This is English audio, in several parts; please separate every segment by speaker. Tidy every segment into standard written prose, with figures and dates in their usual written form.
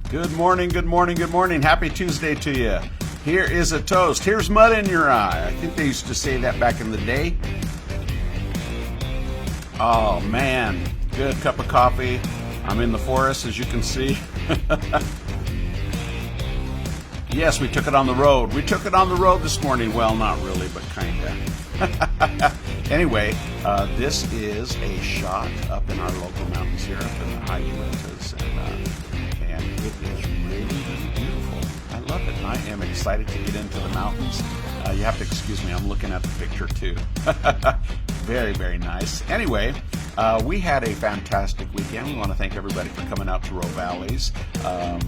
Speaker 1: Good morning, good morning, good morning. Happy Tuesday to you. Here is a toast. Here's mud in your eye. I think they used to say that back in the day. Oh man, good cup of coffee. I'm in the forest, as you can see. Yes, we took it on the road. We took it on the road this morning. Well, not really, but kinda. Anyway, this is a shot up in our local mountains here, up in the high Uintas, and it is really, really beautiful. I love it. I am excited to get into the mountains. You have to excuse me, I'm looking at the picture too. Very, very nice. Anyway, we had a fantastic weekend. We want to thank everybody for coming out to Rovali's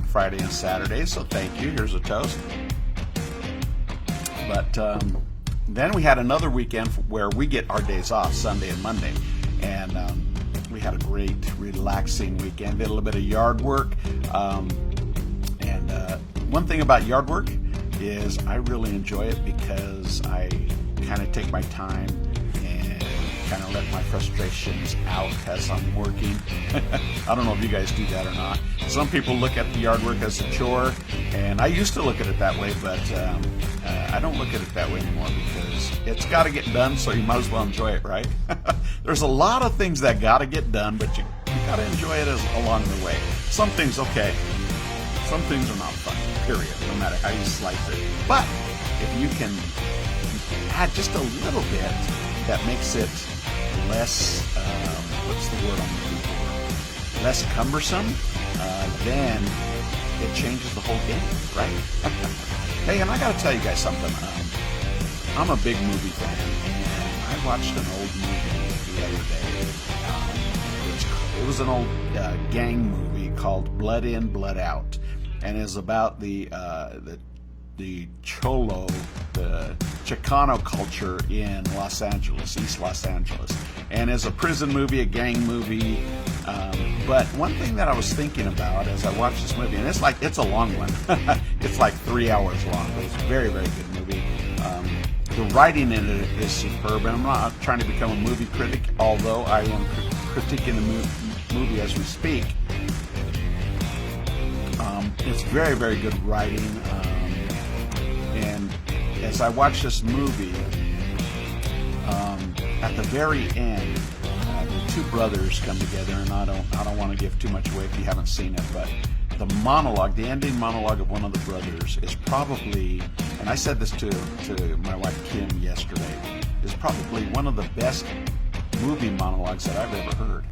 Speaker 1: Friday and Saturday, so thank you. Here's a toast. But then we had another weekend where we get our days off, Sunday and Monday, and we had a great, relaxing weekend. Did a little bit of yard work, and one thing about yard work is I really enjoy it because I kind of take my time and kind of let my frustrations out as I'm working. I don't know if you guys do that or not. Some people look at the yard work as a chore, and I used to look at it that way, but I don't look at it that way anymore because it's got to get done, so you might as well enjoy it, right? There's a lot of things that got to get done, but you got to enjoy it along the way. Some things, okay. Some things are not fun, period, no matter how you slice it. But if you can add just a little bit that makes it less, what's the word I'm looking for? Less cumbersome, then it changes the whole game, right? Hey, and I got to tell you guys something. I'm a big movie fan, and I watched an old movie the other day. It was an old gang movie called Blood In, Blood Out, and is about the Cholo, the Chicano culture in Los Angeles, East Los Angeles, and is a prison movie, a gang movie. But one thing that I was thinking about as I watched this movie, and it's a long one. It's like 3 hours long, but it's a very, very good movie. The writing in it is superb, and I'm not trying to become a movie critic, although I am critiquing the movie as we speak. It's very, very good writing, and as I watch this movie, at the very end, the two brothers come together, and I don't want to give too much away if you haven't seen it, but the ending monologue of one of the brothers is probably, and I said this to my wife Kim yesterday, is probably one of the best movie monologues that I've ever heard.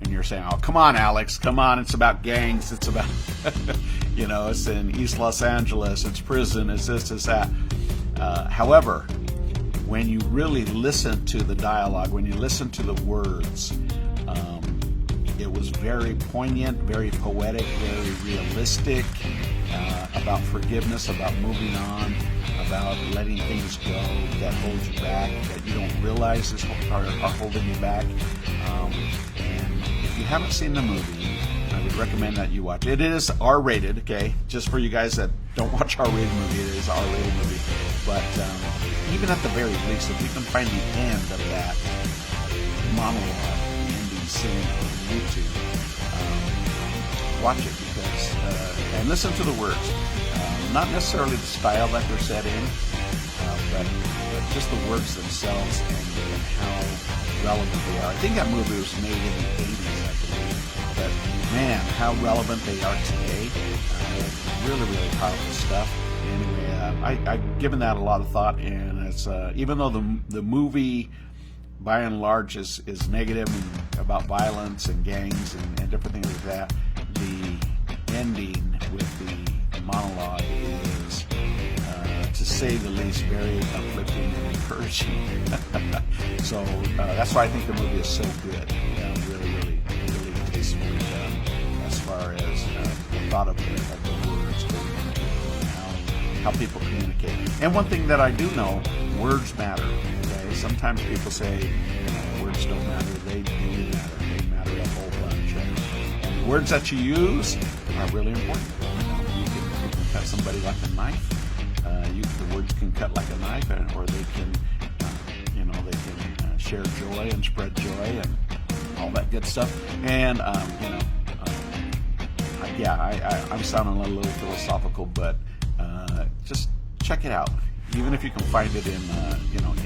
Speaker 1: And you're saying, oh, come on, Alex, come on, it's about gangs, it's about, it's in East Los Angeles, it's prison, it's this, it's that. However, when you really listen to the dialogue, when you listen to the words, it was very poignant, very poetic, very realistic, about forgiveness, about moving on, about letting things go that hold you back, that you don't realize are holding you back. And if you haven't seen the movie, I would recommend that you watch it. It is R-rated, okay? Just for you guys that don't watch R-rated movie, it is an R-rated movie. But even at the very least, if you can find the end of that monologue, the ending scene on YouTube, watch it because and listen to the words. Not necessarily the style that they're set in, but just the words themselves and how relevant they are. I think that movie was made in the 80s, I believe. But man, how relevant they are today. Really, really powerful stuff. Anyway, I've given that a lot of thought, and it's even though the movie by and large is negative and about violence and gangs and different things like that, the ending with the monologue is, to say the least, very uplifting and encouraging. So that's why I think the movie is so good. Really, really, really tastefully done as far as the thought of the words going into it and how people communicate. And one thing that I do know, words matter. Okay? Sometimes people say words don't matter. They do matter. They matter a whole bunch. And the words that you use are really important. You can cut somebody like a knife. The words can cut like a knife, or they can, they can share joy and spread joy and all that good stuff. And I yeah, I'm sounding a little philosophical, but just check it out. Even if you can find it in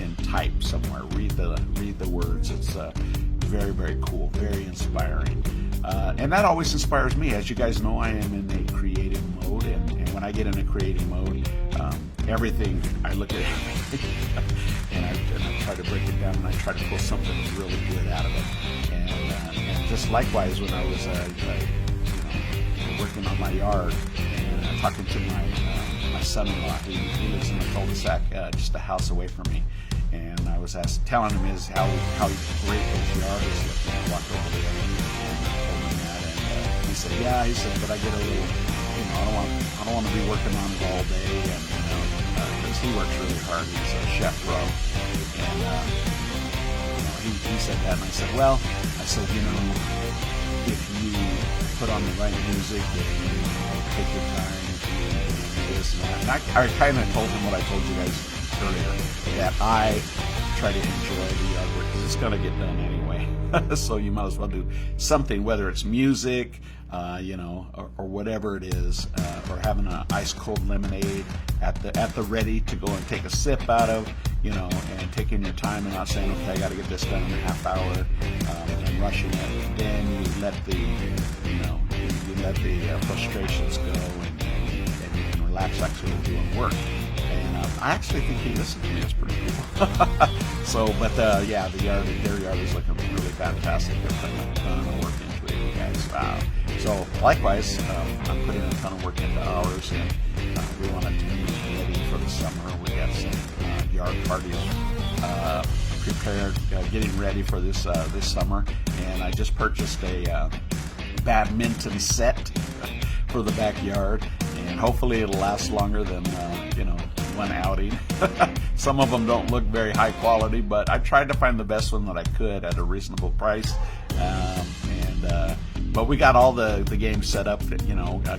Speaker 1: in type somewhere, read the words. It's very, very cool, very inspiring, and that always inspires me. As you guys know, I am in a creative mode, and when I get in a creative mode, everything I look at and I try to break it down, and I try to pull something really good out of it. And just likewise, when I was working on my yard and talking to my son-in-law, he lives in a cul-de-sac just a house away from me, and I was telling him how great his yard is looking. I walked over there and told him that, and he said, yeah, he said, but I get a little, I don't want to be working on it all day, and because he works really hard. He's a chef bro, and he said that, and I said, well, if you put on the right music, if you take your time, if you do this and that. And I kind of told him what I told you guys earlier, that I try to enjoy the yard work because it's going to get done anyway. So you might as well do something, whether it's music, or whatever it is, or having an ice cold lemonade at the ready to go and take a sip out of, and taking your time and not saying, okay, I got to get this done in a half hour, and rushing it. Then you let the frustrations go, and you can relax actually doing work. And I actually think he listened to me. It's pretty cool. So, but their yard is looking really fantastic. They're putting a ton of work into it, you guys. Wow. So, likewise, I'm putting a ton of work into ours, and we want it to be ready for the summer. We got some yard parties prepared, getting ready for this summer. And I just purchased a badminton set for the backyard, and hopefully it'll last longer than one outing. Some of them don't look very high quality, but I tried to find the best one that I could at a reasonable price. But we got all the games set up.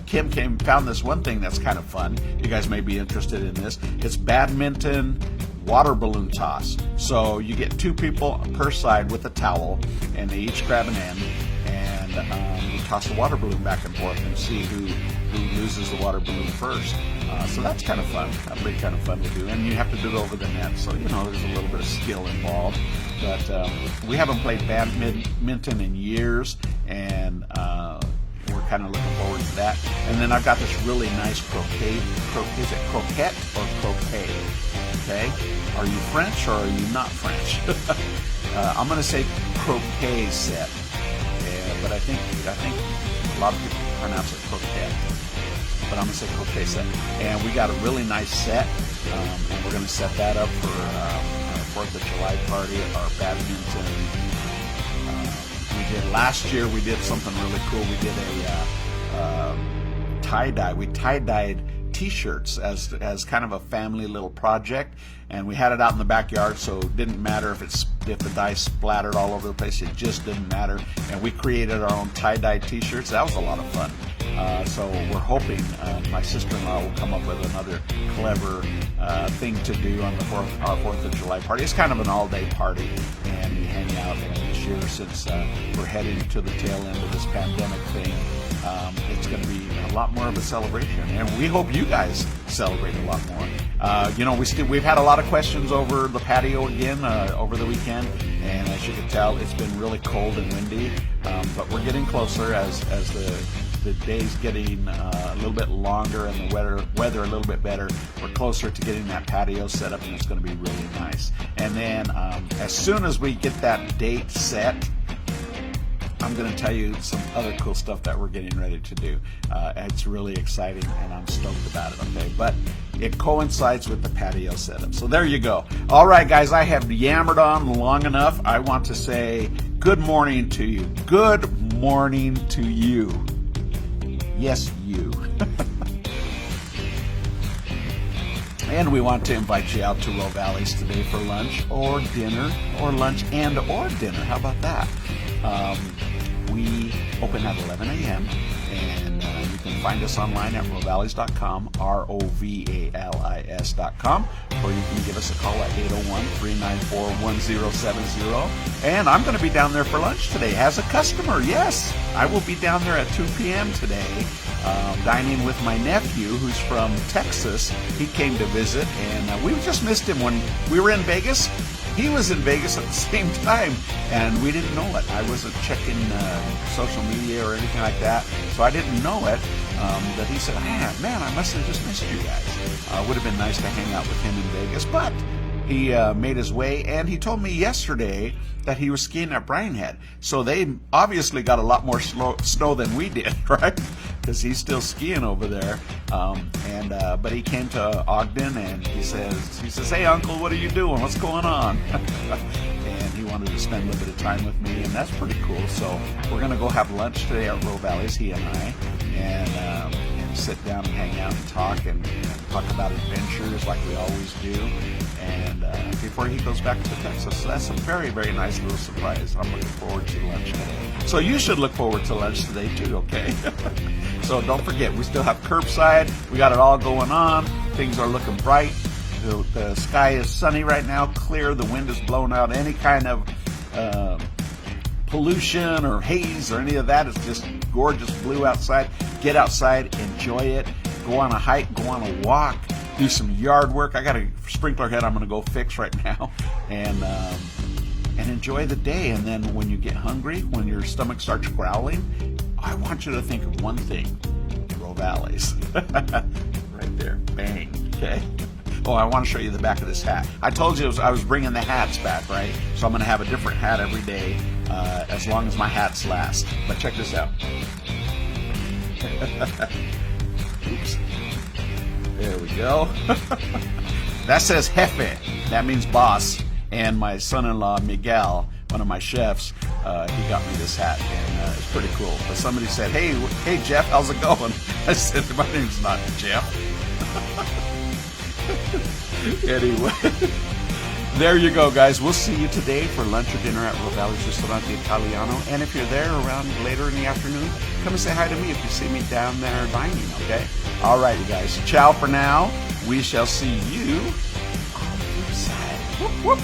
Speaker 1: Kim found this one thing that's kind of fun. You guys may be interested in this. It's badminton water balloon toss. So you get two people per side with a towel, and they each grab an end, and you toss the water balloon back and forth and see who loses the water balloon first. So that's kind of fun. That'll be kind of fun to do. And you have to do it over the net, so there's a little bit of skill involved. But we haven't played badminton in years, and we're kind of looking forward to that. And then I've got this really nice croquet. Is it croquette or croquet? Okay. Are you French or are you not French? I'm going to say croquet set, but I think a lot of people pronounce it croquette. But I'm going to say croquet set. And we got a really nice set, and we're going to set that up for our 4th of July party, our badminton. Last year we did something really cool. We did a tie-dye. We tie-dyed T-shirts as kind of a family little project, and we had it out in the backyard, so it didn't matter if the dye splattered all over the place. It just didn't matter, and we created our own tie-dye T-shirts. That was a lot of fun. So we're hoping my sister-in-law will come up with another clever thing to do on our 4th of July party. It's kind of an all-day party, and we hang out. And this year, since we're heading to the tail end of this pandemic thing, it's going to be a lot more of a celebration, and we hope you guys celebrate a lot more. We've had a lot of questions over the patio again over the weather, and as you can tell, it's been really cold and windy, but we're getting closer as the day's getting a little bit longer and the weather a little bit better. We're closer to getting that patio set up, and it's going to be really nice. And then as soon as we get that date set, I'm going to tell you some other cool stuff that we're getting ready to do. It's really exciting, and I'm stoked about it, okay? But it coincides with the patio setup. So there you go. All right, guys, I have yammered on long enough. I want to say good morning to you. Good morning to you. Yes, you. And we want to invite you out to Rovali's today for lunch or dinner, or lunch and or dinner. How about that? We open at 11 a.m. and you can find us online at rovalis.com, rovalis.com, or you can give us a call at 801-394-1070. And I'm going to be down there for lunch today as a customer. Yes, I will be down there at 2 p.m. today, dining with my nephew who's from Texas. He came to visit, and we just missed him when we were in Vegas. He was in Vegas at the same time, and we didn't know it. I wasn't checking social media or anything like that, so I didn't know it. That he said, man, I must have just missed you guys. Would have been nice to hang out with him in Vegas, but he made his way, and he told me yesterday that he was skiing at Brian Head. So they obviously got a lot more snow than we did, right? Because he's still skiing over there. But he came to Ogden, and he says, "Hey, Uncle, what are you doing? What's going on?" And he wanted to spend a little bit of time with me, and that's pretty cool. So we're gonna go have lunch today at Rovali's, he and I, and sit down and hang out and talk about adventures like we always do. And before he goes back to Texas, so that's a very, very nice little surprise. I'm looking forward to lunch today. So you should look forward to lunch today too, okay? So don't forget, we still have curbside. We got it all going on. Things are looking bright. The sky is sunny right now, clear. The wind is blowing out any kind of pollution or haze or any of that. It's just gorgeous blue outside. Get outside, enjoy it. Go on a hike, go on a walk, do some yard work. I got a sprinkler head I'm going to go fix right now, and enjoy the day. And then when you get hungry, when your stomach starts growling, I want you to think of one thing: Rovalis. Right there, bang. Okay. Oh, I want to show you the back of this hat. I told you I was bringing the hats back, right? So I'm going to have a different hat every day, as long as my hats last. But check this out. Oops. There we go. That says jefe. That means boss. And my son-in-law, Miguel, one of my chefs, he got me this hat, and it's pretty cool. But somebody said, hey, Jeff, how's it going? I said, my name's not Jeff. Anyway, there you go, guys. We'll see you today for lunch or dinner at Rovali's Ristorante Italiano. And if you're there around later in the afternoon, come and say hi to me if you see me down there dining, okay? All right, you guys. Ciao for now. We shall see you on the flip side. Whoop, whoop.